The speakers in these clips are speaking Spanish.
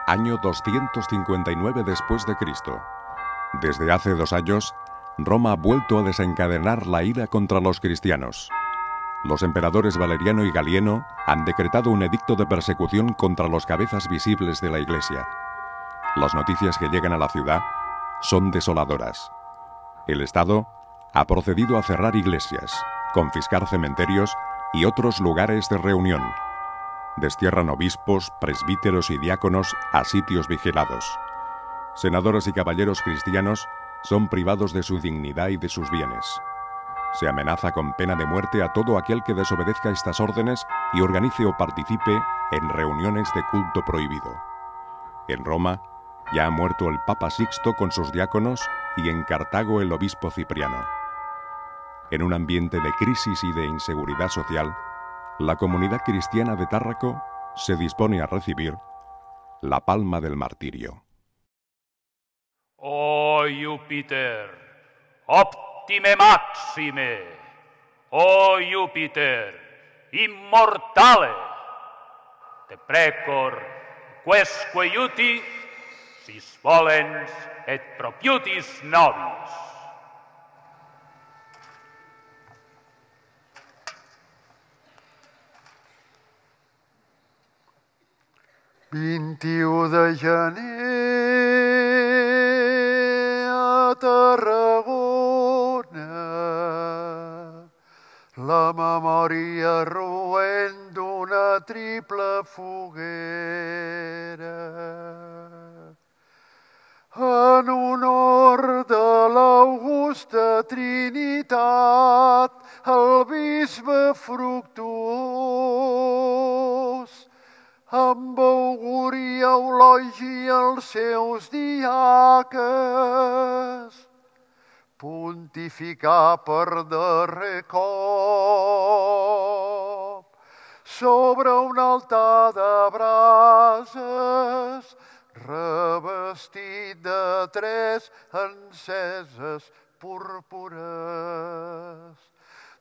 Año 259 después de Cristo. Desde hace 2 años, Roma ha vuelto a desencadenar la ira contra los cristianos. Los emperadores Valeriano y Galieno han decretado un edicto de persecución contra los cabezas visibles de la Iglesia. Las noticias que llegan a la ciudad son desoladoras. El Estado ha procedido a cerrar iglesias, confiscar cementerios y otros lugares de reunión. Destierran obispos, presbíteros y diáconos a sitios vigilados. Senadores y caballeros cristianos son privados de su dignidad y de sus bienes. Se amenaza con pena de muerte a todo aquel que desobedezca estas órdenes y organice o participe en reuniones de culto prohibido. En Roma ya ha muerto el Papa Sixto con sus diáconos y en Cartago el obispo Cipriano. En un ambiente de crisis y de inseguridad social, la comunidad cristiana de Tárraco se dispone a recibir la palma del martirio. Oh Júpiter, optime maxime, oh Júpiter, immortale, te precor quesque iuti, sis volens et propiutis nobis. De gener a Tarragona, la memòria roent d'una triple foguera. En honor de l'augusta Trinitat, el bisbe Fructuós, amb auguri eulogi els seus diaques, pontificar per darrer cop sobre un altar de brases, revestit de 3 enceses púrpures,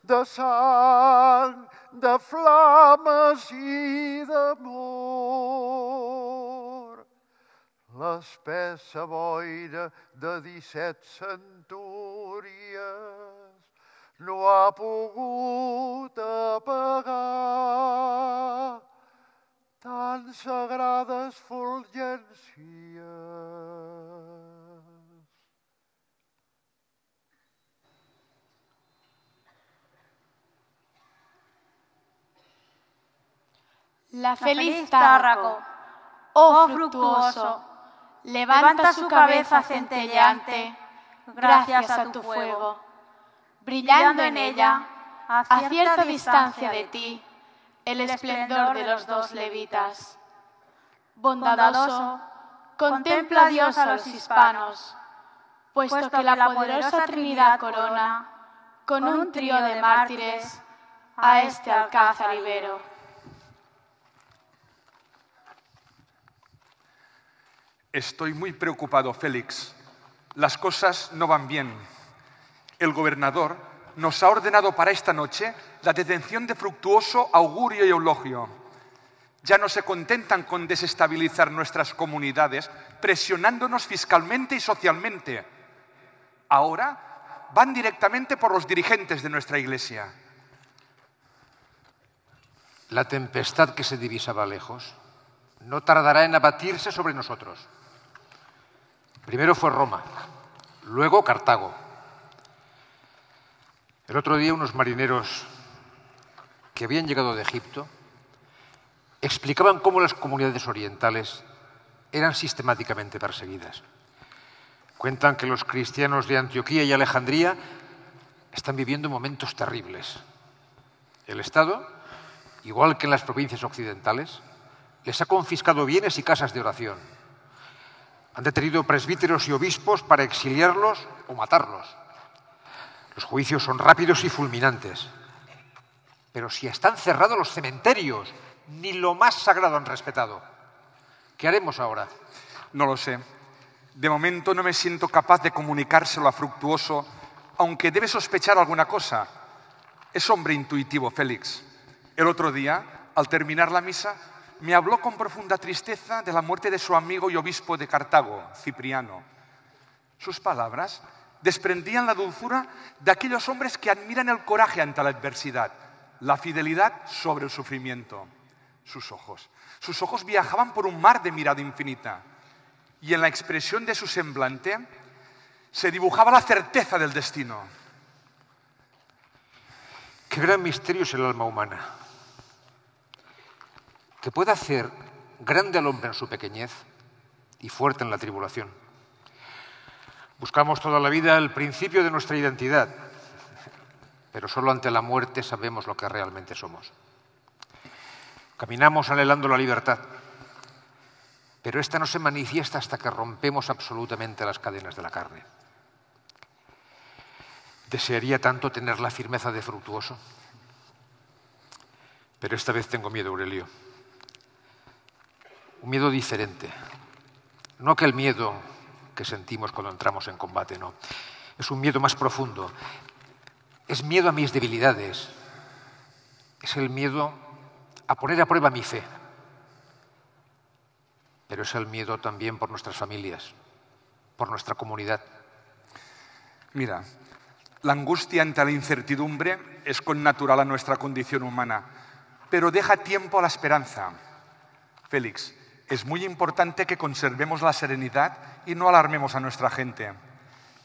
de sang, de flames i d'amor. L'espessa boira de 17 centúries no ha pogut apagar tan sagrades fulgències. La feliz Tárraco, oh fructuoso, levanta su cabeza centelleante gracias a tu fuego, brillando en ella, a cierta distancia de ti, el esplendor de los 2 levitas. Bondadoso, contempla a Dios a los hispanos, puesto que la poderosa Trinidad corona, con un trío de mártires, a este alcázar ibero. Estoy muy preocupado, Félix. Las cosas no van bien. El gobernador nos ha ordenado para esta noche la detención de Fructuoso, Augurio y Eulogio. Ya no se contentan con desestabilizar nuestras comunidades, presionándonos fiscalmente y socialmente. Ahora van directamente por los dirigentes de nuestra Iglesia. La tempestad que se divisaba lejos no tardará en abatirse sobre nosotros. Primero fue Roma, luego Cartago. El otro día unos marineros que habían llegado de Egipto explicaban cómo las comunidades orientales eran sistemáticamente perseguidas. Cuentan que los cristianos de Antioquía y Alejandría están viviendo momentos terribles. El Estado, igual que en las provincias occidentales, les ha confiscado bienes y casas de oración. Han detenido presbíteros y obispos para exiliarlos o matarlos. Los juicios son rápidos y fulminantes. Pero si están cerrados los cementerios, ni lo más sagrado han respetado. ¿Qué haremos ahora? No lo sé. De momento no me siento capaz de comunicárselo a Fructuoso, aunque debe sospechar alguna cosa. Es hombre intuitivo, Félix. El otro día, al terminar la misa, me habló con profunda tristeza de la muerte de su amigo y obispo de Cartago, Cipriano. Sus palabras desprendían la dulzura de aquellos hombres que admiran el coraje ante la adversidad, la fidelidad sobre el sufrimiento. Sus ojos viajaban por un mar de mirada infinita y en la expresión de su semblante se dibujaba la certeza del destino. Qué gran misterio es el alma humana, que puede hacer grande al hombre en su pequeñez y fuerte en la tribulación. Buscamos toda la vida el principio de nuestra identidad, pero solo ante la muerte sabemos lo que realmente somos. Caminamos anhelando la libertad, pero esta no se manifiesta hasta que rompemos absolutamente las cadenas de la carne. Desearía tanto tener la firmeza de Fructuoso, pero esta vez tengo miedo, Aurelio. Un miedo diferente. No aquel miedo que sentimos cuando entramos en combate, no. Es un miedo más profundo. Es miedo a mis debilidades. Es el miedo a poner a prueba mi fe. Pero es el miedo también por nuestras familias, por nuestra comunidad. Mira, la angustia ante la incertidumbre es connatural a nuestra condición humana, pero deja tiempo a la esperanza. Félix, es muy importante que conservemos la serenidad y no alarmemos a nuestra gente.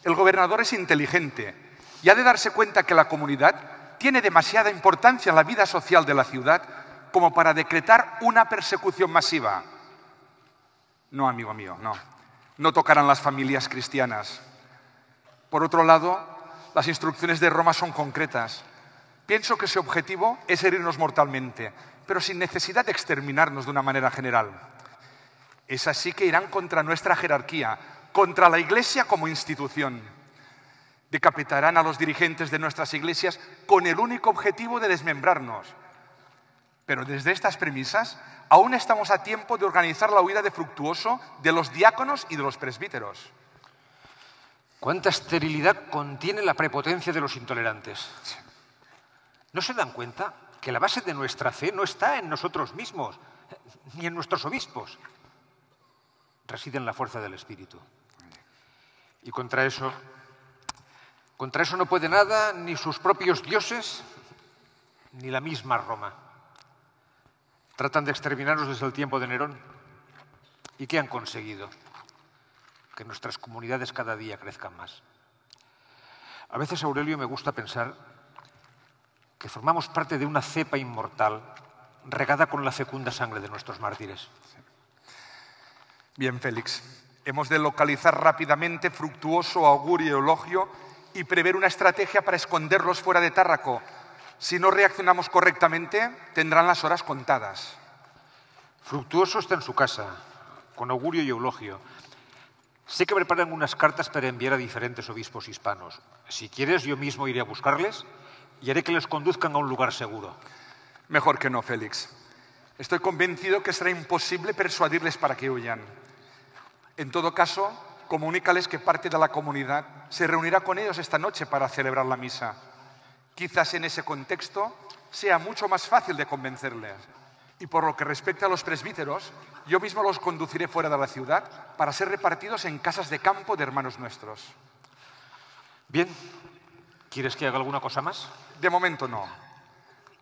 El gobernador es inteligente y ha de darse cuenta que la comunidad tiene demasiada importancia en la vida social de la ciudad como para decretar una persecución masiva. No, amigo mío, no. No tocarán las familias cristianas. Por otro lado, las instrucciones de Roma son concretas. Pienso que su objetivo es herirnos mortalmente, pero sin necesidad de exterminarnos de una manera general. Es así que irán contra nuestra jerarquía, contra la Iglesia como institución. Decapitarán a los dirigentes de nuestras iglesias con el único objetivo de desmembrarnos. Pero desde estas premisas, aún estamos a tiempo de organizar la huida de Fructuoso, de los diáconos y de los presbíteros. ¿Cuánta esterilidad contiene la prepotencia de los intolerantes? ¿No se dan cuenta que la base de nuestra fe no está en nosotros mismos, ni en nuestros obispos? Reside en la fuerza del Espíritu. Y contra eso no puede nada, ni sus propios dioses, ni la misma Roma. Tratan de exterminarnos desde el tiempo de Nerón. ¿Y qué han conseguido? Que nuestras comunidades cada día crezcan más. A veces, Aurelio, me gusta pensar que formamos parte de una cepa inmortal regada con la fecunda sangre de nuestros mártires. Bien, Félix, hemos de localizar rápidamente Fructuoso, Augurio y Eulogio y prever una estrategia para esconderlos fuera de Tárraco. Si no reaccionamos correctamente, tendrán las horas contadas. Fructuoso está en su casa, con Augurio y Eulogio. Sé que preparan unas cartas para enviar a diferentes obispos hispanos. Si quieres, yo mismo iré a buscarles y haré que les conduzcan a un lugar seguro. Mejor que no, Félix. Estoy convencido que será imposible persuadirles para que huyan. En todo caso, comunícales que parte de la comunidad se reunirá con ellos esta noche para celebrar la misa. Quizás en ese contexto sea mucho más fácil de convencerles. Y por lo que respecta a los presbíteros, yo mismo los conduciré fuera de la ciudad para ser repartidos en casas de campo de hermanos nuestros. Bien. ¿Quieres que haga alguna cosa más? De momento no.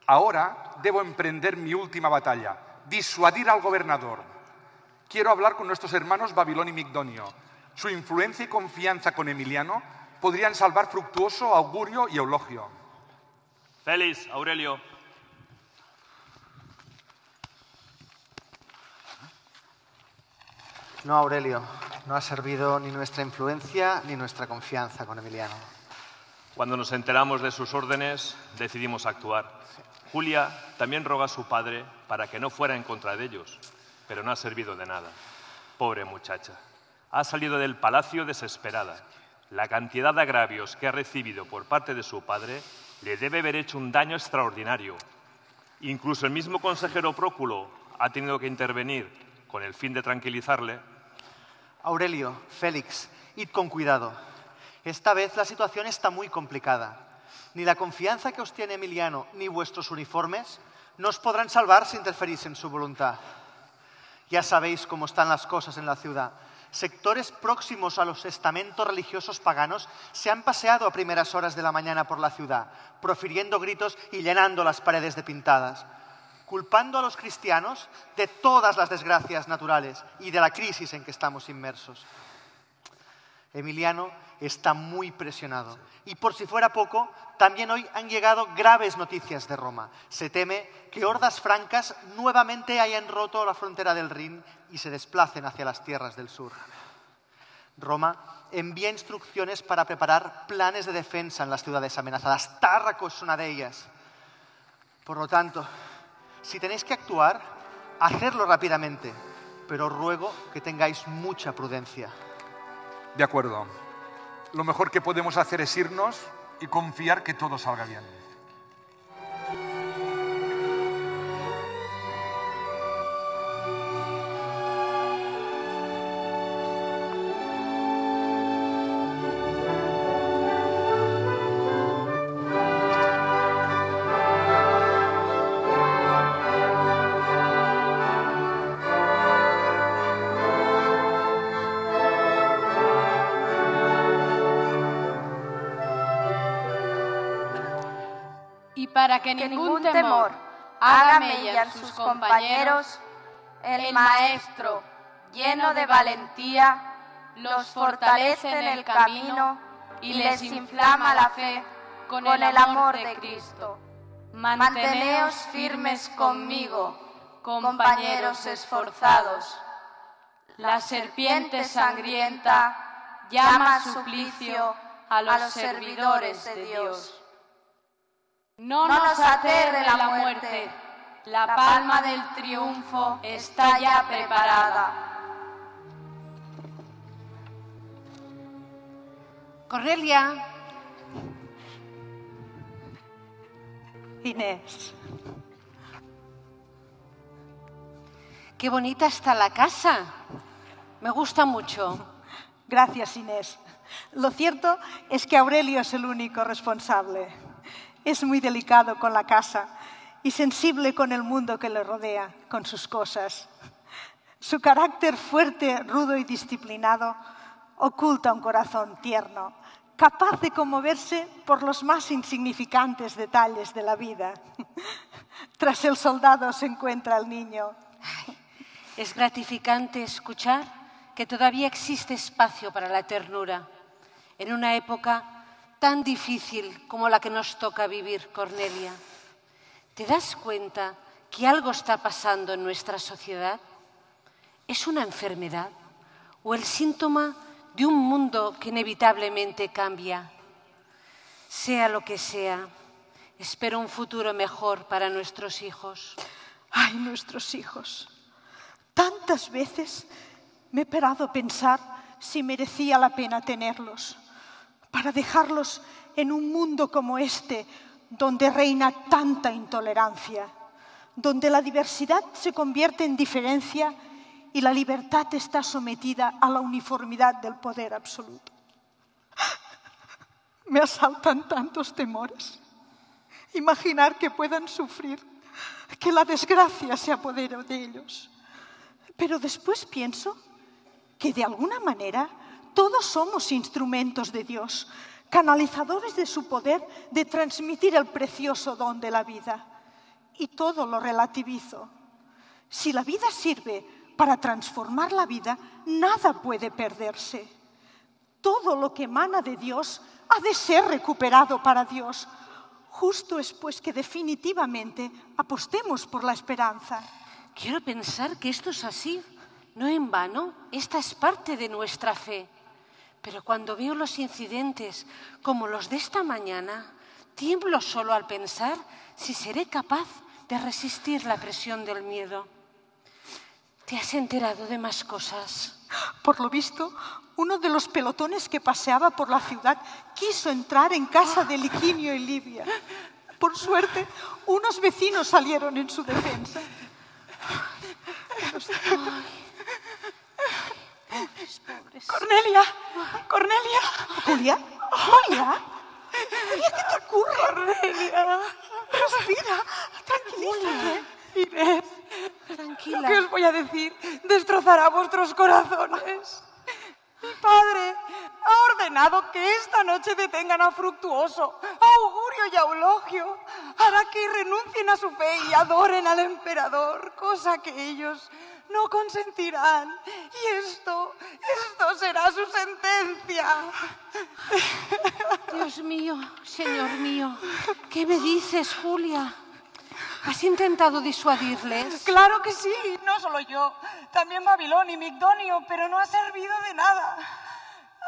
Ahora debo emprender mi última batalla, disuadir al gobernador. Quiero hablar con nuestros hermanos Babilón y Migdonio. Su influencia y confianza con Emiliano podrían salvar Fructuoso, Augurio y Eulogio. Félix, Aurelio. No, Aurelio, no ha servido ni nuestra influencia ni nuestra confianza con Emiliano. Cuando nos enteramos de sus órdenes, decidimos actuar. Julia también roga a su padre para que no fuera en contra de ellos, pero no ha servido de nada. Pobre muchacha. Ha salido del palacio desesperada. La cantidad de agravios que ha recibido por parte de su padre le debe haber hecho un daño extraordinario. Incluso el mismo consejero Próculo ha tenido que intervenir con el fin de tranquilizarle. Aurelio, Félix, id con cuidado. Esta vez la situación está muy complicada. Ni la confianza que os tiene Emiliano ni vuestros uniformes nos podrán salvar si interferís en su voluntad. Ya sabéis cómo están las cosas en la ciudad. Sectores próximos a los estamentos religiosos paganos se han paseado a primeras horas de la mañana por la ciudad, profiriendo gritos y llenando las paredes de pintadas, culpando a los cristianos de todas las desgracias naturales y de la crisis en que estamos inmersos. Emiliano está muy presionado y, por si fuera poco, también hoy han llegado graves noticias de Roma. Se teme que hordas francas nuevamente hayan roto la frontera del Rin y se desplacen hacia las tierras del sur. Roma envía instrucciones para preparar planes de defensa en las ciudades amenazadas. Tárraco es una de ellas. Por lo tanto, si tenéis que actuar, hacedlo rápidamente, pero os ruego que tengáis mucha prudencia. De acuerdo. Lo mejor que podemos hacer es irnos y confiar que todo salga bien. Para que ningún temor haga mella en sus compañeros, el Maestro, lleno de valentía, los fortalece en el camino y les inflama la fe con el amor de Cristo. Manteneos firmes conmigo, compañeros esforzados. La serpiente sangrienta llama a suplicio a los servidores de Dios. No nos aterre la muerte, la palma del triunfo está ya preparada. Cornelia. Inés. Qué bonita está la casa. Me gusta mucho. Gracias, Inés. Lo cierto es que Aurelio es el único responsable. Es muy delicado con la casa y sensible con el mundo que le rodea, con sus cosas. Su carácter fuerte, rudo y disciplinado oculta un corazón tierno, capaz de conmoverse por los más insignificantes detalles de la vida. Tras el soldado se encuentra el niño. Ay, es gratificante escuchar que todavía existe espacio para la ternura en una época tan difícil como la que nos toca vivir, Cornelia. ¿Te das cuenta que algo está pasando en nuestra sociedad? ¿Es una enfermedad o el síntoma de un mundo que inevitablemente cambia? Sea lo que sea, espero un futuro mejor para nuestros hijos. Ay, nuestros hijos. Tantas veces me he parado a pensar si merecía la pena tenerlos, para dejarlos en un mundo como este, donde reina tanta intolerancia, donde la diversidad se convierte en diferencia y la libertad está sometida a la uniformidad del poder absoluto. Me asaltan tantos temores. Imaginar que puedan sufrir, que la desgracia se apodere de ellos. Pero después pienso que de alguna manera todos somos instrumentos de Dios, canalizadores de su poder de transmitir el precioso don de la vida. Y todo lo relativizo. Si la vida sirve para transformar la vida, nada puede perderse. Todo lo que emana de Dios ha de ser recuperado para Dios. Justo es pues que definitivamente apostemos por la esperanza. Quiero pensar que esto es así. No en vano, esta es parte de nuestra fe. Pero cuando veo los incidentes como los de esta mañana, tiemblo solo al pensar si seré capaz de resistir la presión del miedo. ¿Te has enterado de más cosas? Por lo visto, uno de los pelotones que paseaba por la ciudad quiso entrar en casa de Licinio y Livia. Por suerte, unos vecinos salieron en su defensa. Pobres. Cornelia, Cornelia. ¿Julia? ¿Julia? Julia, ¿qué te ocurre? Cornelia. Respira, tranquilízate. Inés. Tranquila. ¿Qué os voy a decir? Destrozará vuestros corazones. Mi padre ha ordenado que esta noche detengan a Fructuoso, a Augurio y a Eulogio. Hará que renuncien a su fe y adoren al emperador, cosa que ellos no consentirán. Y esto será su sentencia. Dios mío, Señor mío, ¿qué me dices, Julia? ¿Has intentado disuadirles? Claro que sí, no solo yo, también Babilón y Migdonio, pero no ha servido de nada.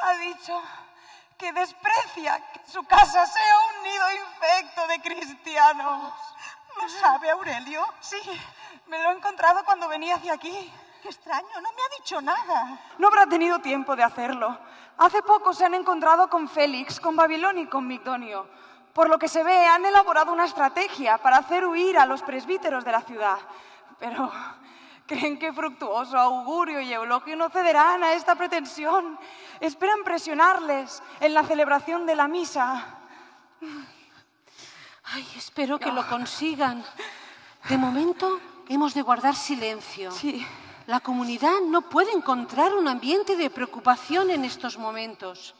Ha dicho que desprecia que su casa sea un nido infecto de cristianos. ¿Lo sabe Aurelio? Sí, me lo he encontrado cuando venía hacia aquí. Qué extraño, no me ha dicho nada. No habrá tenido tiempo de hacerlo. Hace poco se han encontrado con Félix, con Babilón y con Migdonio. Por lo que se ve, han elaborado una estrategia para hacer huir a los presbíteros de la ciudad. Pero creen que Fructuoso, Augurio y Eulogio no cederán a esta pretensión. Esperan presionarles en la celebración de la misa. Ay, espero que lo consigan. De momento, hemos de guardar silencio. Sí. La comunidad no puede encontrar un ambiente de preocupación en estos momentos.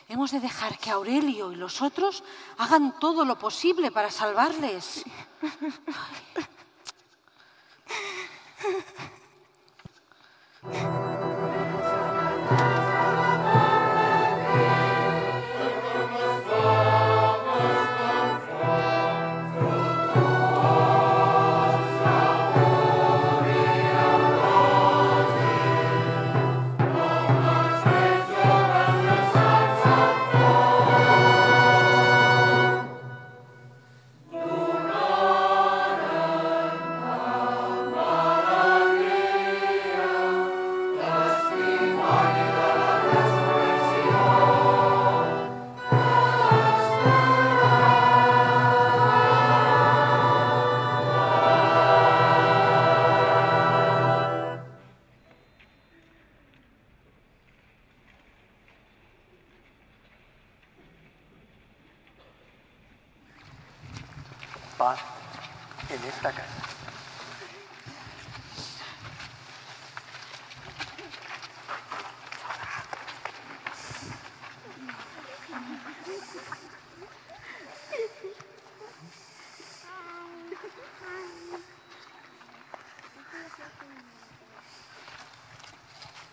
Hemos de dejar que Aurelio y los otros hagan todo lo posible para salvarles. Paz en esta casa.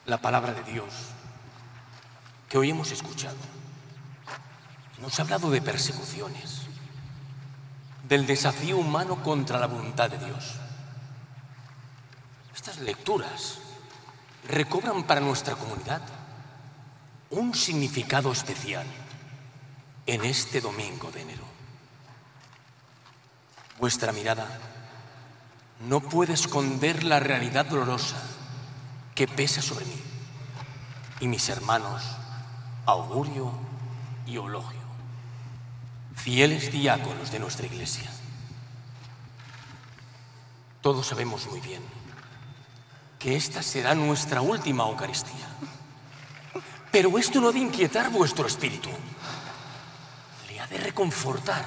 La palabra de Dios que hoy hemos escuchado nos ha hablado de persecuciones, del desafío humano contra la voluntad de Dios. Estas lecturas recobran para nuestra comunidad un significado especial en este domingo de enero. Vuestra mirada no puede esconder la realidad dolorosa que pesa sobre mí y mis hermanos Augurio y Eulogio, fieles diáconos de nuestra iglesia. Todos sabemos muy bien que esta será nuestra última Eucaristía. Pero esto no ha de inquietar vuestro espíritu. Le ha de reconfortar.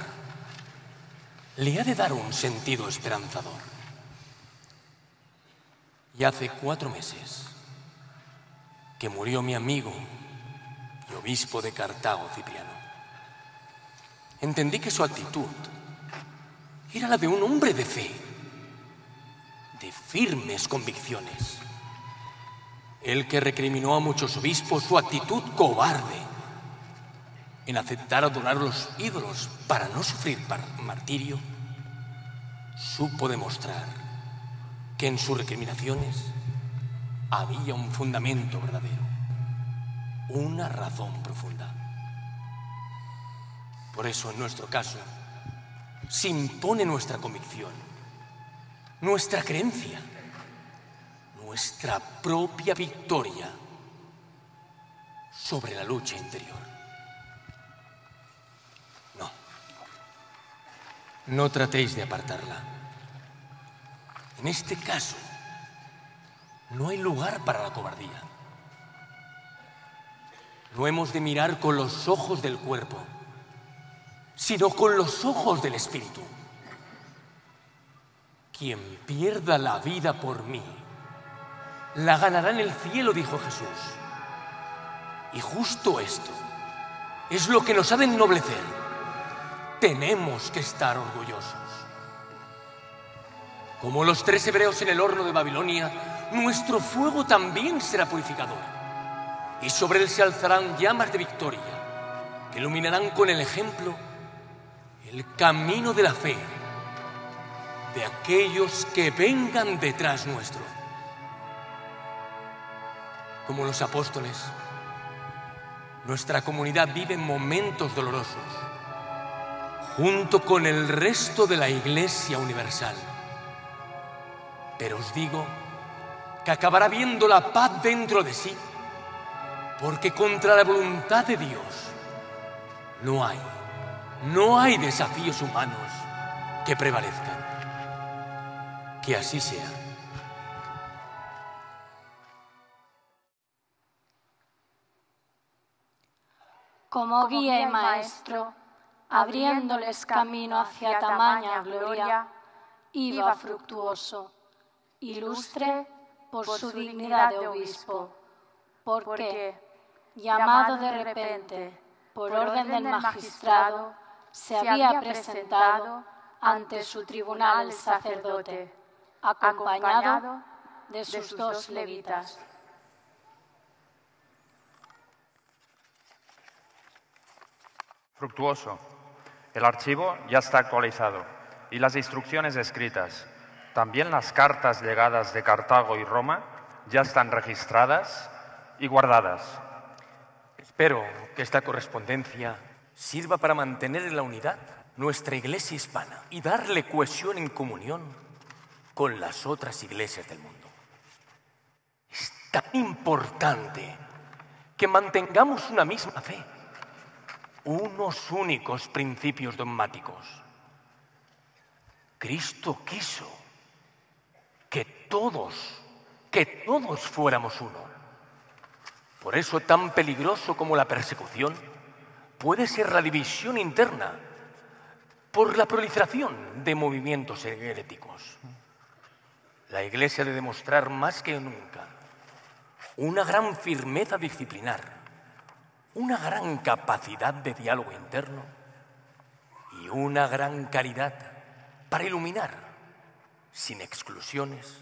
Le ha de dar un sentido esperanzador. Y hace 4 meses que murió mi amigo y obispo de Cartago, Cipriano. Entendí que su actitud era la de un hombre de fe, de firmes convicciones. El que recriminó a muchos obispos su actitud cobarde en aceptar adorar a los ídolos para no sufrir martirio, supo demostrar que en sus recriminaciones había un fundamento verdadero, una razón profunda. Por eso, en nuestro caso, se impone nuestra convicción, nuestra creencia, nuestra propia victoria sobre la lucha interior. No tratéis de apartarla. En este caso, no hay lugar para la cobardía. No hemos de mirar con los ojos del cuerpo, sino con los ojos del espíritu. Quien pierda la vida por mí, la ganará en el cielo, dijo Jesús. Y justo esto es lo que nos ha de ennoblecer. Tenemos que estar orgullosos. Como los 3 hebreos en el horno de Babilonia, nuestro fuego también será purificador. Y sobre él se alzarán llamas de victoria, que iluminarán con el ejemplo el camino de la fe de aquellos que vengan detrás nuestro. Como los apóstoles, nuestra comunidad vive momentos dolorosos, junto con el resto de la Iglesia universal. Pero os digo que acabará viendo la paz dentro de sí, porque contra la voluntad de Dios no hay desafíos humanos que prevalezcan. Que así sea. Como guía y maestro, abriéndoles camino hacia tamaña gloria, iba Fructuoso, ilustre por su dignidad de obispo, porque, llamado de repente por orden del magistrado, se había presentado ante su tribunal el sacerdote, acompañado de sus 2 levitas. Fructuoso, el archivo ya está actualizado y las instrucciones escritas. También las cartas llegadas de Cartago y Roma ya están registradas y guardadas. Espero que esta correspondencia sirva para mantener en la unidad nuestra Iglesia hispana y darle cohesión en comunión con las otras iglesias del mundo. Es tan importante que mantengamos una misma fe, unos únicos principios dogmáticos. Cristo quiso que todos fuéramos uno. Por eso tan peligroso como la persecución puede ser la división interna por la proliferación de movimientos heréticos. La Iglesia debe demostrar más que nunca una gran firmeza disciplinar, una gran capacidad de diálogo interno y una gran caridad para iluminar, sin exclusiones,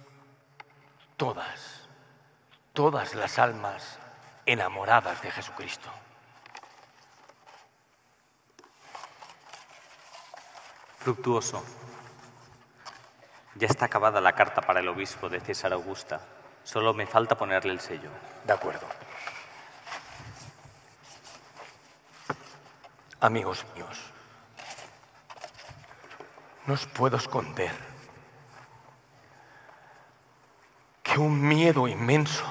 todas las almas enamoradas de Jesucristo. Fructuoso, ya está acabada la carta para el obispo de César Augusta. Solo me falta ponerle el sello. De acuerdo. Amigos míos, no os puedo esconder que un miedo inmenso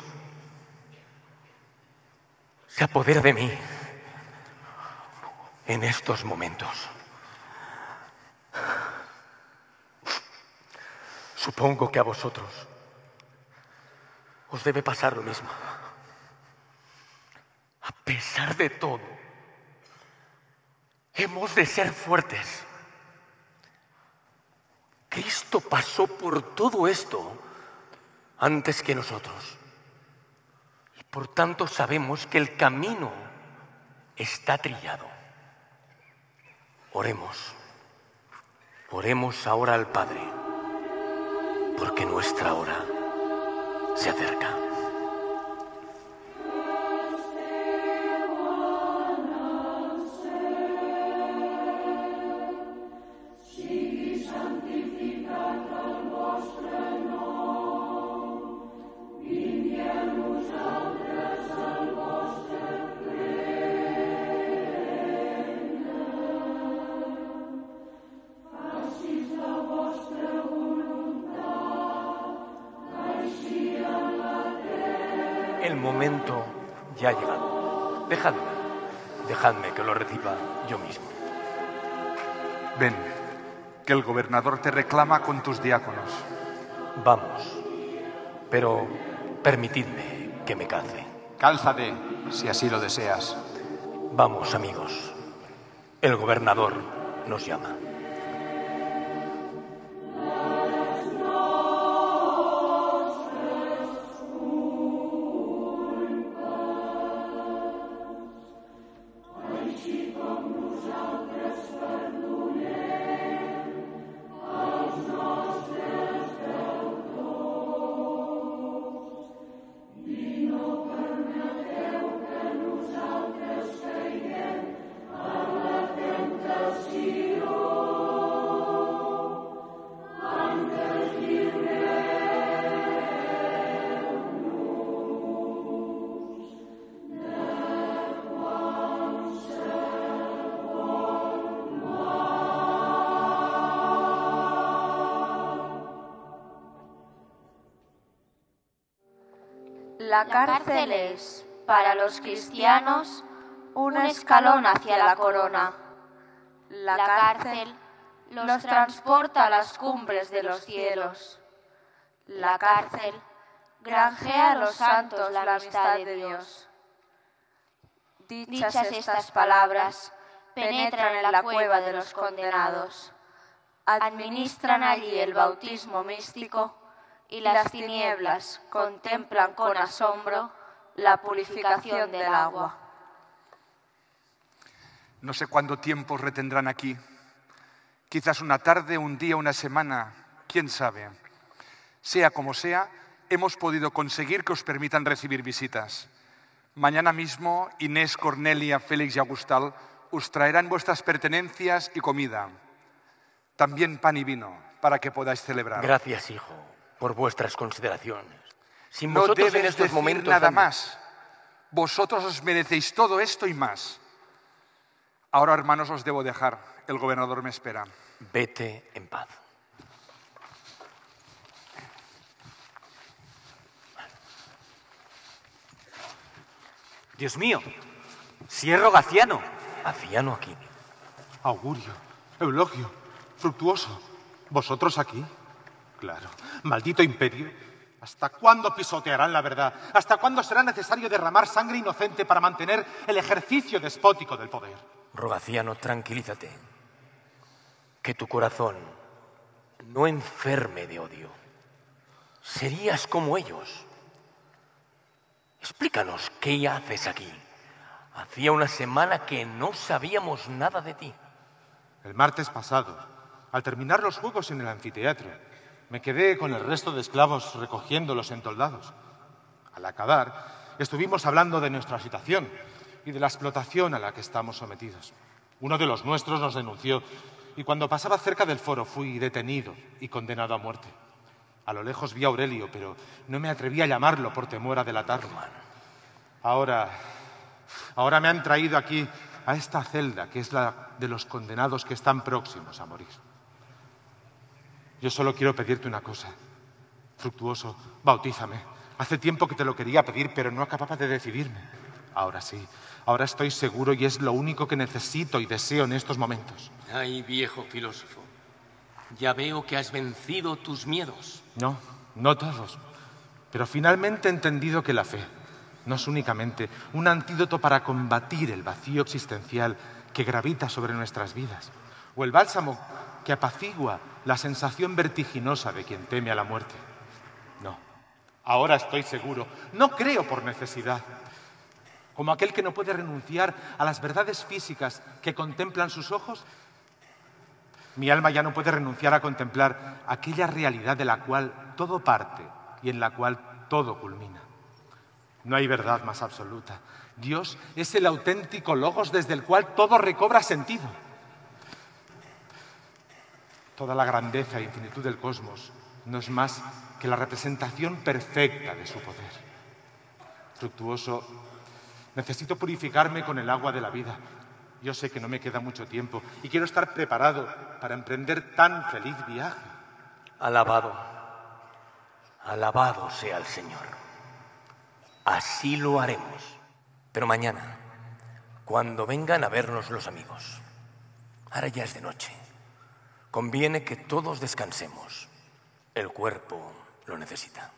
se apodera de mí en estos momentos. Supongo que a vosotros os debe pasar lo mismo. A pesar de todo, hemos de ser fuertes. Cristo pasó por todo esto antes que nosotros. Y por tanto sabemos que el camino está trillado. Oremos. Oremos ahora al Padre, porque nuestra hora se acerca. El momento ya ha llegado. Dejadme que lo reciba yo mismo. Ven, que el gobernador te reclama con tus diáconos. Vamos, pero permitidme que me calce. Cálzate, si así lo deseas. Vamos, amigos. El gobernador nos llama. La cárcel es, para los cristianos, un escalón hacia la corona. La cárcel los transporta a las cumbres de los cielos. La cárcel granjea a los santos la amistad de Dios. Dichas estas palabras, penetran en la cueva de los condenados. Administran allí el bautismo místico y las tinieblas contemplan con asombro la purificación del agua. No sé cuánto tiempo retendrán aquí. Quizás una tarde, un día, una semana, quién sabe. Sea como sea, hemos podido conseguir que os permitan recibir visitas. Mañana mismo, Inés, Cornelia, Félix y Agustal os traerán vuestras pertenencias y comida. También pan y vino, para que podáis celebrar. Gracias, hijo, por vuestras consideraciones. Sin no vosotros debes en estos decir momentos nada más. Vosotros os merecéis todo esto y más. Ahora, hermanos, os debo dejar. El gobernador me espera. Vete en paz. Dios mío, si es Rogaciano. Aciano aquí. Augurio, Eulogio, Fructuoso, ¿vosotros aquí? Claro, maldito imperio. ¿Hasta cuándo pisotearán la verdad? ¿Hasta cuándo será necesario derramar sangre inocente para mantener el ejercicio despótico del poder? Rogaciano, tranquilízate. Que tu corazón no enferme de odio. Serías como ellos. Explícanos, ¿qué haces aquí? Hacía una semana que no sabíamos nada de ti. El martes pasado, al terminar los juegos en el anfiteatro, me quedé con el resto de esclavos recogiendo los entoldados. Al acabar, estuvimos hablando de nuestra situación y de la explotación a la que estamos sometidos. Uno de los nuestros nos denunció y cuando pasaba cerca del foro fui detenido y condenado a muerte. A lo lejos vi a Aurelio, pero no me atreví a llamarlo por temor a delatarlo. Ahora me han traído aquí a esta celda, que es la de los condenados que están próximos a morir. Yo solo quiero pedirte una cosa. Fructuoso, bautízame. Hace tiempo que te lo quería pedir, pero no acababa de decidirme. Ahora sí, ahora estoy seguro y es lo único que necesito y deseo en estos momentos. Ay, viejo filósofo, ya veo que has vencido tus miedos. No, no todos. Pero finalmente he entendido que la fe no es únicamente un antídoto para combatir el vacío existencial que gravita sobre nuestras vidas, o el bálsamo que apacigua la sensación vertiginosa de quien teme a la muerte. No, ahora estoy seguro, no creo por necesidad, como aquel que no puede renunciar a las verdades físicas que contemplan sus ojos. Mi alma ya no puede renunciar a contemplar aquella realidad de la cual todo parte y en la cual todo culmina. No hay verdad más absoluta. Dios es el auténtico logos desde el cual todo recobra sentido. Toda la grandeza e infinitud del cosmos no es más que la representación perfecta de su poder. Fructuoso, necesito purificarme con el agua de la vida. Yo sé que no me queda mucho tiempo y quiero estar preparado para emprender tan feliz viaje. Alabado, alabado sea el Señor. Así lo haremos. Pero mañana, cuando vengan a vernos los amigos. Ahora ya es de noche. Conviene que todos descansemos. El cuerpo lo necesita.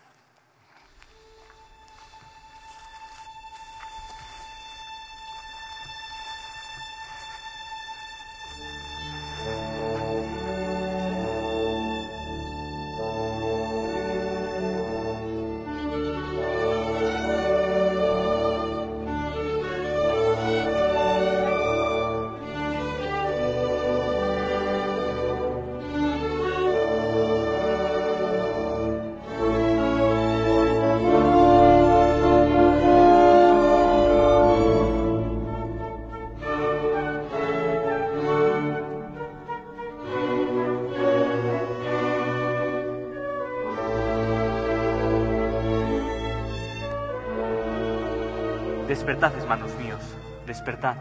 Despertad, hermanos míos, despertad.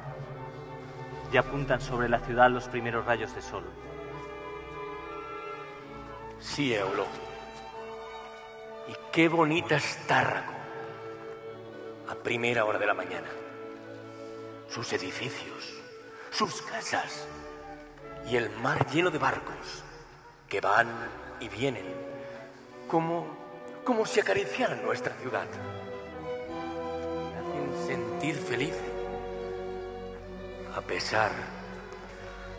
Ya apuntan sobre la ciudad los primeros rayos de sol. Sí, Eulogio. Y qué bonita es Tárraco. a primera hora de la mañana. Sus edificios, sus casas y el mar lleno de barcos que van y vienen como si acariciaran nuestra ciudad. Me hacen sentir feliz a pesar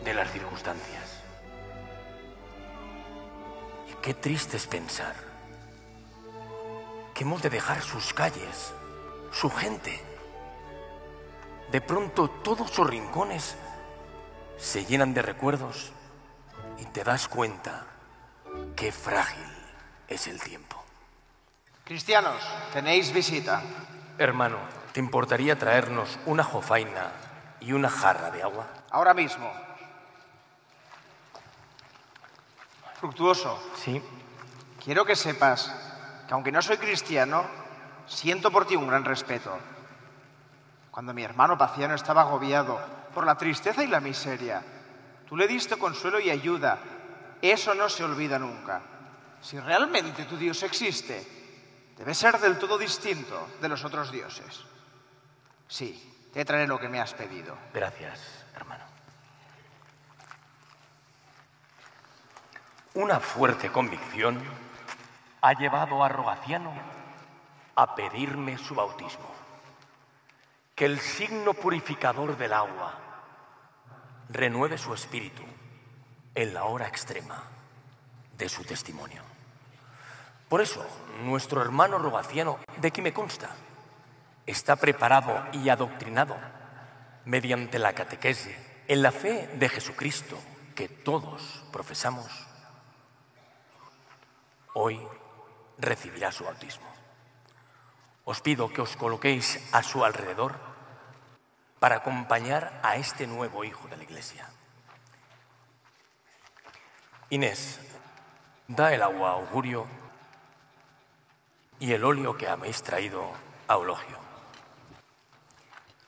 de las circunstancias. Y qué triste es pensar que hemos de dejar sus calles, su gente. De pronto todos sus rincones se llenan de recuerdos y te das cuenta qué frágil es el tiempo. Cristianos, tenéis visita. Hermano, ¿te importaría traernos una jofaina y una jarra de agua? Ahora mismo. Fructuoso. Sí. Quiero que sepas que aunque no soy cristiano, siento por ti un gran respeto. Cuando mi hermano Paciano estaba agobiado por la tristeza y la miseria, tú le diste consuelo y ayuda. Eso no se olvida nunca. Si realmente tu Dios existe, debe ser del todo distinto de los otros dioses. Sí, te traeré lo que me has pedido. Gracias, hermano. Una fuerte convicción ha llevado a Rogaciano a pedirme su bautismo. Que el signo purificador del agua renueve su espíritu en la hora extrema de su testimonio. Por eso, nuestro hermano Rogaciano, de que me consta, está preparado y adoctrinado mediante la catequesis en la fe de Jesucristo que todos profesamos. Hoy recibirá su bautismo. Os pido que os coloquéis a su alrededor para acompañar a este nuevo hijo de la Iglesia. Inés, da el agua a Augurio y el óleo que habéis traído a Eulogio.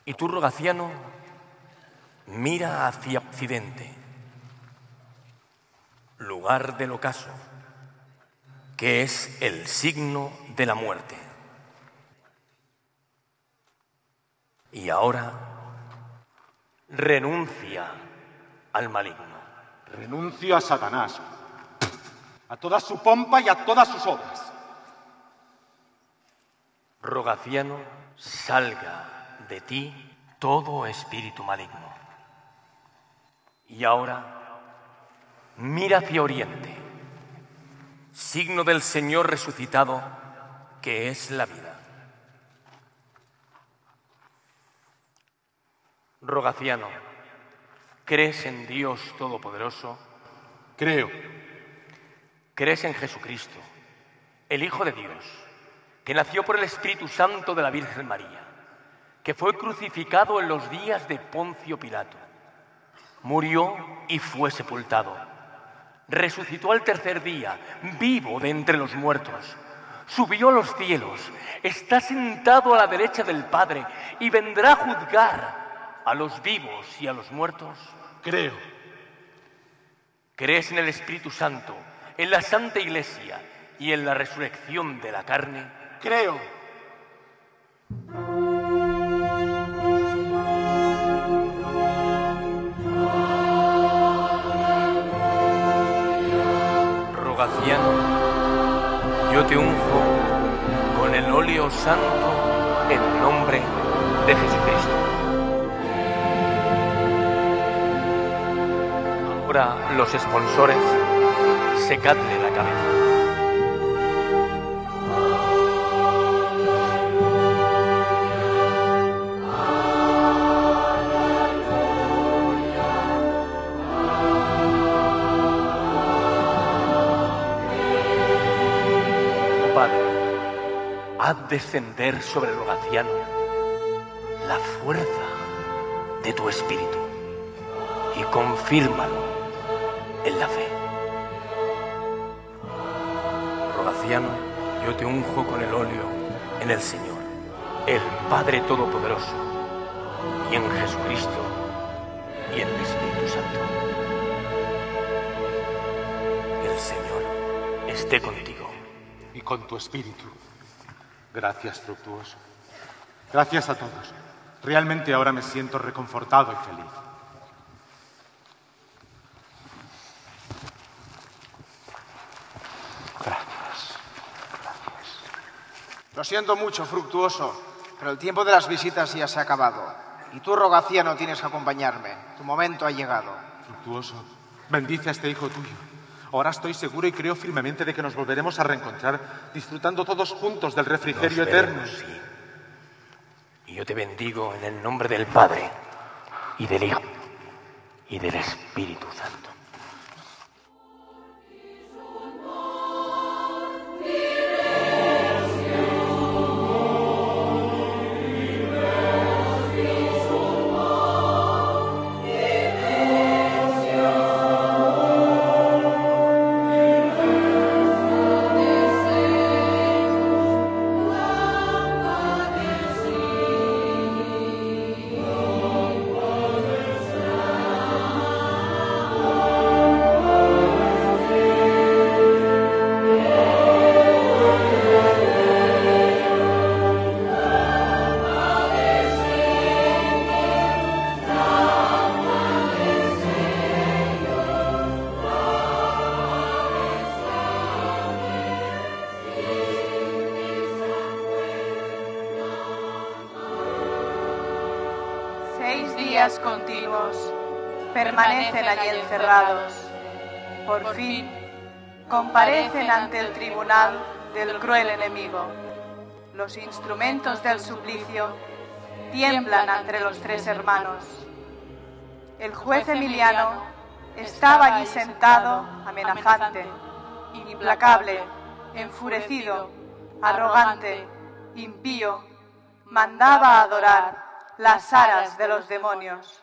Y tú, Rogaciano, mira hacia Occidente, lugar del ocaso, que es el signo de la muerte. Y ahora renuncia al maligno. Renuncio a Satanás, a toda su pompa y a todas sus obras. Rogaciano, salga de ti todo espíritu maligno. Y ahora mira hacia Oriente, signo del Señor resucitado, que es la vida. Rogaciano, ¿crees en Dios Todopoderoso? Creo. ¿Crees en Jesucristo, el Hijo de Dios, que nació por el Espíritu Santo de la Virgen María, que fue crucificado en los días de Poncio Pilato, murió y fue sepultado, resucitó al tercer día, vivo de entre los muertos, subió a los cielos, está sentado a la derecha del Padre y vendrá a juzgar a los vivos y a los muertos? Creo. ¿Crees en el Espíritu Santo, en la Santa Iglesia y en la resurrección de la carne? Creo. Rogaciano, yo te unjo con el óleo santo en nombre de Jesucristo. Ahora los esponsores, secadle la cabeza. Oh Padre, haz descender sobre Rogaciano la fuerza de tu espíritu y confírmalo en la fe. Rogaciano, yo te unjo con el óleo en el Señor, el Padre Todopoderoso, y en Jesucristo y en el Espíritu Santo. El Señor esté contigo. Y con tu espíritu. Gracias, Fructuoso. Gracias a todos. Realmente ahora me siento reconfortado y feliz. Lo siento mucho, Fructuoso, pero el tiempo de las visitas ya se ha acabado. Y tú, Rogaciano, tienes que acompañarme. Tu momento ha llegado. Fructuoso, bendice a este hijo tuyo. Ahora estoy seguro y creo firmemente de que nos volveremos a reencontrar, disfrutando todos juntos del refrigerio eterno. Sí. Y yo te bendigo en el nombre del Padre, y del Hijo, y del Espíritu Santo. Continuos permanecen allí encerrados. Por fin comparecen ante el tribunal del cruel enemigo. Los instrumentos del suplicio tiemblan entre los tres hermanos. El juez Emiliano estaba allí sentado, amenazante, implacable, enfurecido, arrogante, impío, mandaba adorar las aras de los demonios.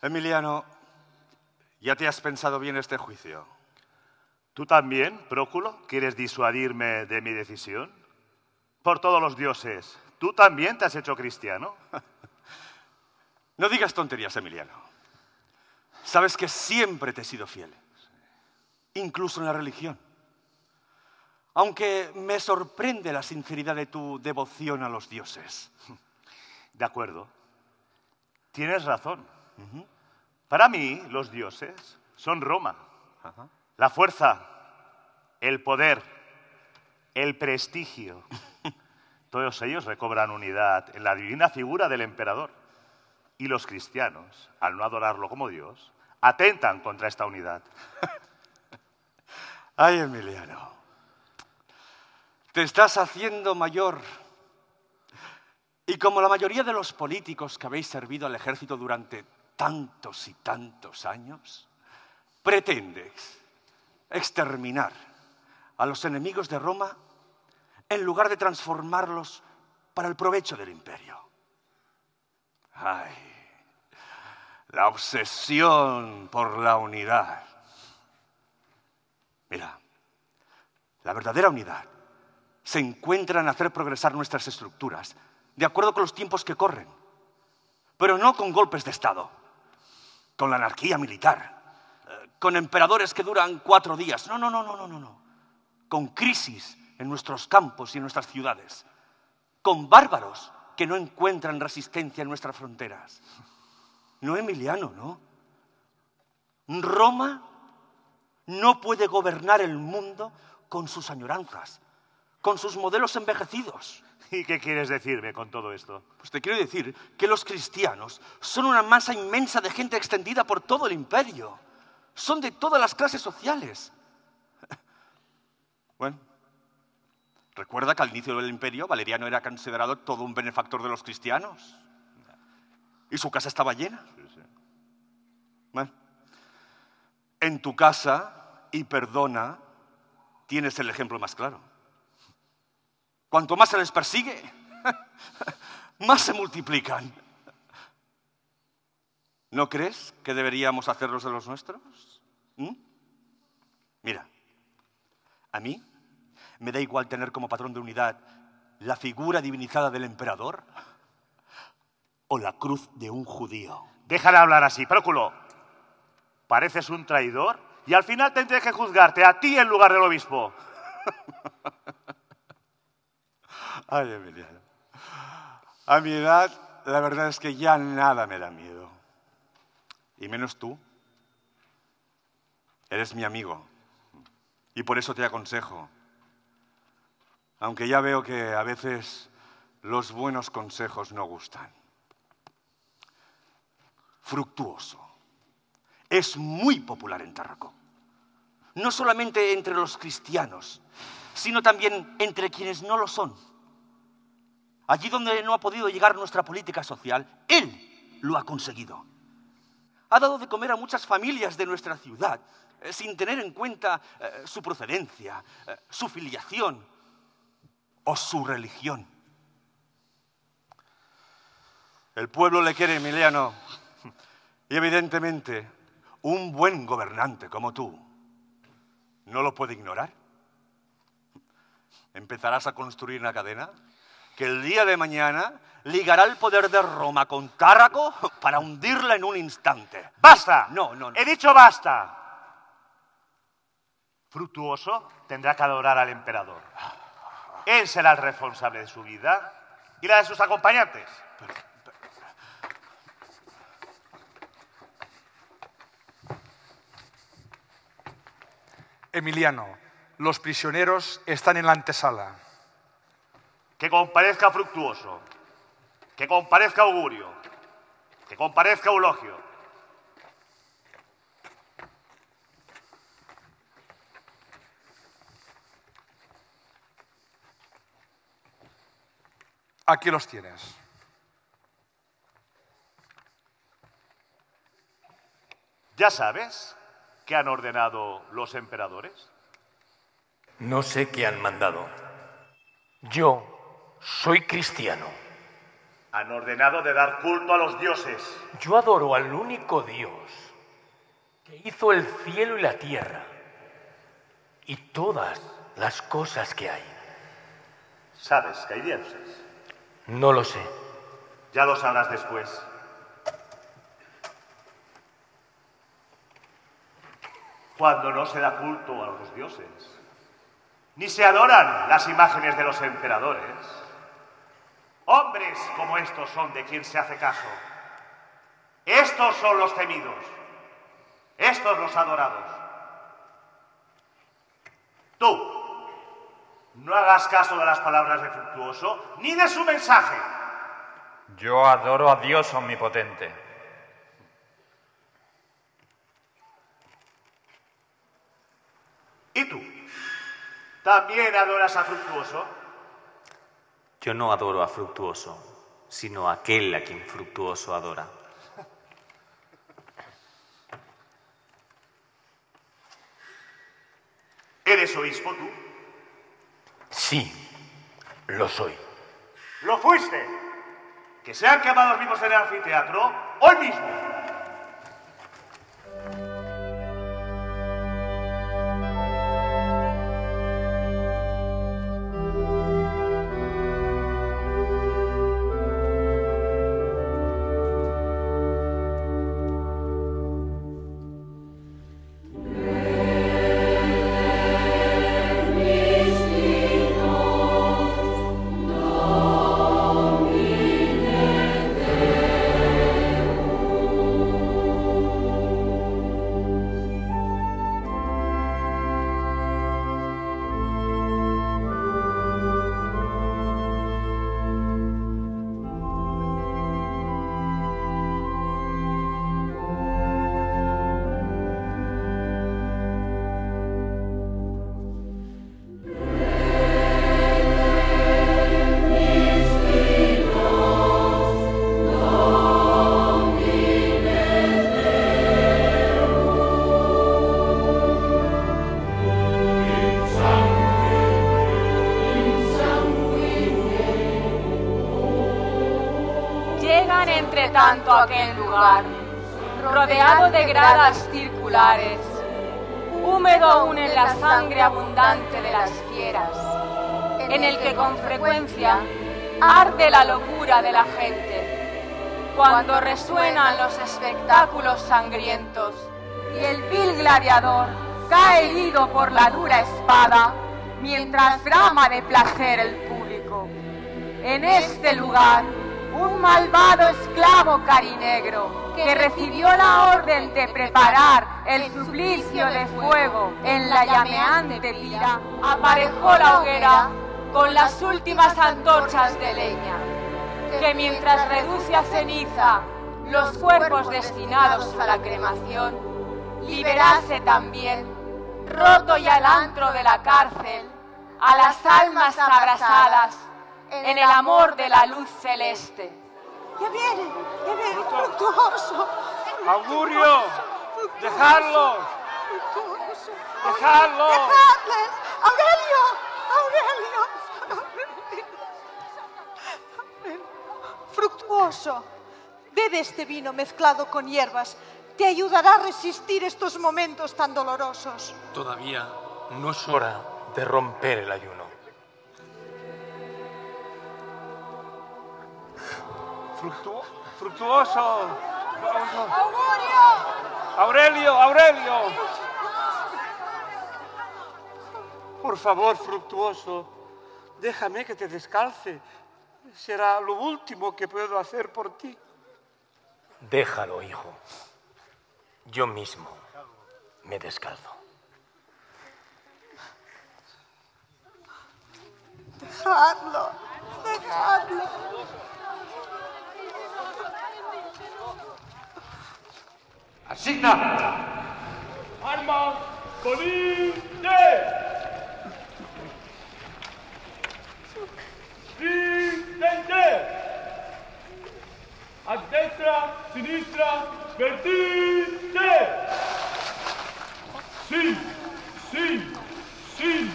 Emiliano, ¿ya te has pensado bien este juicio? ¿Tú también, Próculo, quieres disuadirme de mi decisión? Por todos los dioses, ¿tú también te has hecho cristiano? No digas tonterías, Emiliano. Sabes que siempre te he sido fiel, incluso en la religión. Aunque me sorprende la sinceridad de tu devoción a los dioses. De acuerdo. Tienes razón. Para mí, los dioses son Roma. La fuerza, el poder, el prestigio. Todos ellos recobran unidad en la divina figura del emperador. Y los cristianos, al no adorarlo como Dios, atentan contra esta unidad. Ay, Emiliano. Te estás haciendo mayor. Y como la mayoría de los políticos que habéis servido al ejército durante tantos y tantos años, pretendes exterminar a los enemigos de Roma en lugar de transformarlos para el provecho del imperio. Ay, la obsesión por la unidad. Mira, la verdadera unidad se encuentra en hacer progresar nuestras estructuras de acuerdo con los tiempos que corren, pero no con golpes de Estado, con la anarquía militar, con emperadores que duran 4 días. No. Con crisis en nuestros campos y en nuestras ciudades, con bárbaros que no encuentran resistencia en nuestras fronteras. No, Emiliano, no. Roma no puede gobernar el mundo con sus añoranzas, con sus modelos envejecidos. ¿Y qué quieres decirme con todo esto? Pues te quiero decir que los cristianos son una masa inmensa de gente extendida por todo el imperio. Son de todas las clases sociales. Bueno, recuerda que al inicio del imperio Valeriano era considerado todo un benefactor de los cristianos. Y su casa estaba llena. Sí. Bueno, en tu casa, y perdona, tienes el ejemplo más claro. Cuanto más se les persigue, más se multiplican. ¿No crees que deberíamos hacerlos de los nuestros? Mira, a mí me da igual tener como patrón de unidad la figura divinizada del emperador o la cruz de un judío. Deja de hablar así, Próculo. Pareces un traidor y al final tendré que juzgarte a ti en lugar del obispo. Ay, Emiliano. A mi edad, la verdad es que ya nada me da miedo. Y menos tú. Eres mi amigo. Y por eso te aconsejo. Aunque ya veo que a veces los buenos consejos no gustan. Fructuoso. Es muy popular en Tarraco. No solamente entre los cristianos, sino también entre quienes no lo son. Allí donde no ha podido llegar nuestra política social, él lo ha conseguido. Ha dado de comer a muchas familias de nuestra ciudad, sin tener en cuenta su procedencia, su filiación o su religión. El pueblo le quiere, Emiliano, y evidentemente un buen gobernante como tú no lo puede ignorar. Empezarás a construir una cadena que el día de mañana ligará el poder de Roma con Tarraco para hundirla en un instante. ¡Basta! No. He dicho basta. Fructuoso tendrá que adorar al emperador. Él será el responsable de su vida y la de sus acompañantes. Emiliano, los prisioneros están en la antesala. Que comparezca Fructuoso, que comparezca Augurio, que comparezca Eulogio. Aquí los tienes. ¿Ya sabes qué han ordenado los emperadores? No sé qué han mandado. Yo soy cristiano. Han ordenado de dar culto a los dioses. Yo adoro al único Dios que hizo el cielo y la tierra y todas las cosas que hay. ¿Sabes que hay dioses? No lo sé. Ya lo sabrás después. Cuando no se da culto a los dioses, ni se adoran las imágenes de los emperadores, hombres como estos son de quien se hace caso. Estos son los temidos, estos los adorados. Tú, no hagas caso de las palabras de Fructuoso ni de su mensaje. Yo adoro a Dios omnipotente. ¿Y tú? ¿También adoras a Fructuoso? Yo no adoro a Fructuoso, sino a aquel a quien Fructuoso adora. ¿Eres obispo tú? Sí, lo soy. ¿Lo fuiste? Que sean quemados vivos en el anfiteatro hoy mismo. Entre tanto aquel lugar, rodeado de gradas circulares, húmedo aún en la sangre abundante de las fieras, en el que con frecuencia arde la locura de la gente, cuando resuenan los espectáculos sangrientos y el vil gladiador cae herido por la dura espada, mientras brama de placer el público. En este lugar, un malvado esclavo carinegro que recibió la orden de preparar el suplicio de fuego en la llameante pira, aparejó la hoguera con las últimas antorchas de leña, que mientras reduce a ceniza los cuerpos destinados a la cremación, liberase también, roto y al antro de la cárcel, a las almas abrasadas en el amor de la luz celeste. ¡Ya viene! ¡Fructuoso! ¡Augurio! ¡Dejadlos! ¡Dejadlos! ¡Dejadles! ¡Aurelio! Fructuoso, bebe este vino mezclado con hierbas. Te ayudará a resistir estos momentos tan dolorosos. Todavía no es hora de romper el ayuno. Fructuoso. ¡Augurio! ¡Aurelio! Por favor, Fructuoso, déjame que te descalce. Será lo último que puedo hacer por ti. Déjalo, hijo. Yo mismo me descalzo. Dejadlo. ¡Asigna! ¡Armas! ¡Ponite! ¡Ridente! ¡A destra, sinistra, vertite! ¡Sí! ¡Sí! ¡Sí!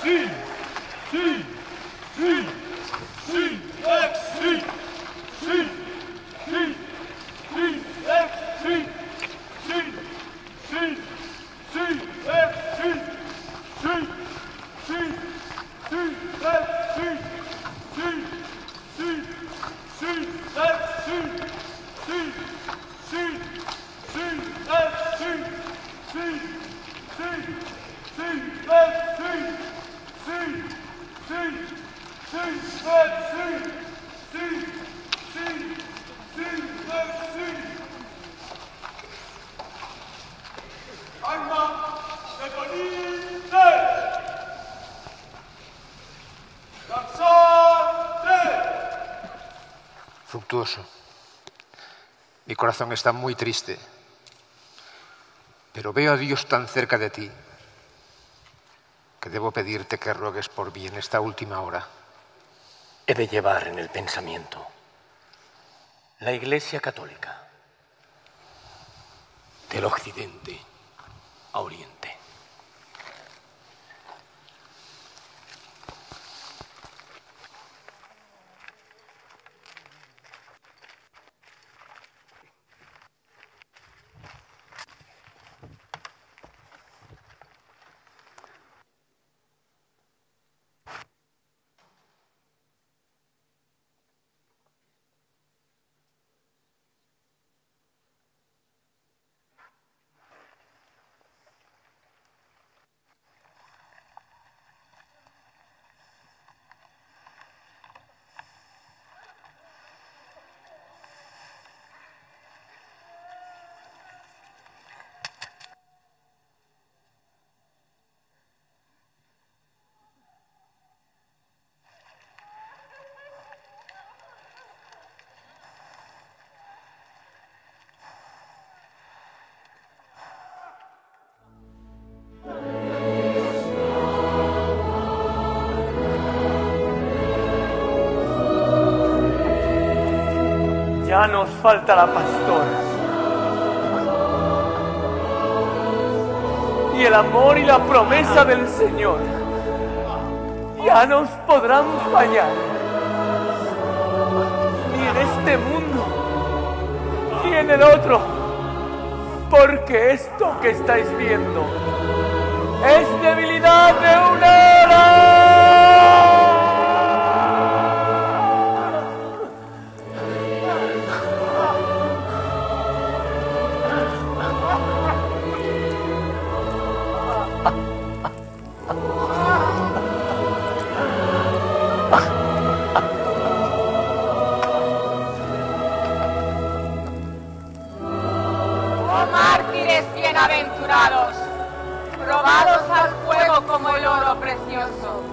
¡Sí! ¡Sí! ¡Sí! ¡Sí! ¡Sí! Fructuoso, mi corazón está muy triste, pero veo a Dios tan cerca de ti que debo pedirte que ruegues por mí en esta última hora. He de llevar en el pensamiento la Iglesia Católica del Occidente a Oriente. Ya nos falta la pastora. Y el amor y la promesa del Señor ya nos podrán fallar. Ni en este mundo, ni en el otro. Porque esto que estáis viendo es debilidad de una hora. Bienaventurados, probados al fuego como el oro precioso,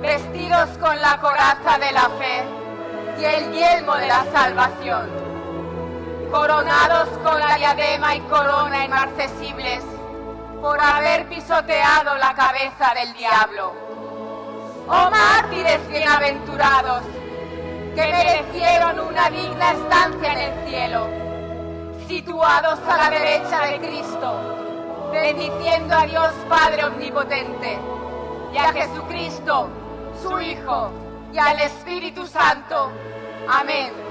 vestidos con la coraza de la fe y el yelmo de la salvación, coronados con la diadema y corona inmarcesibles por haber pisoteado la cabeza del diablo. Oh mártires bienaventurados, que merecieron una digna estancia en el cielo, situados a la derecha de Cristo, bendiciendo a Dios Padre Omnipotente, y a Jesucristo, su Hijo, y al Espíritu Santo. Amén.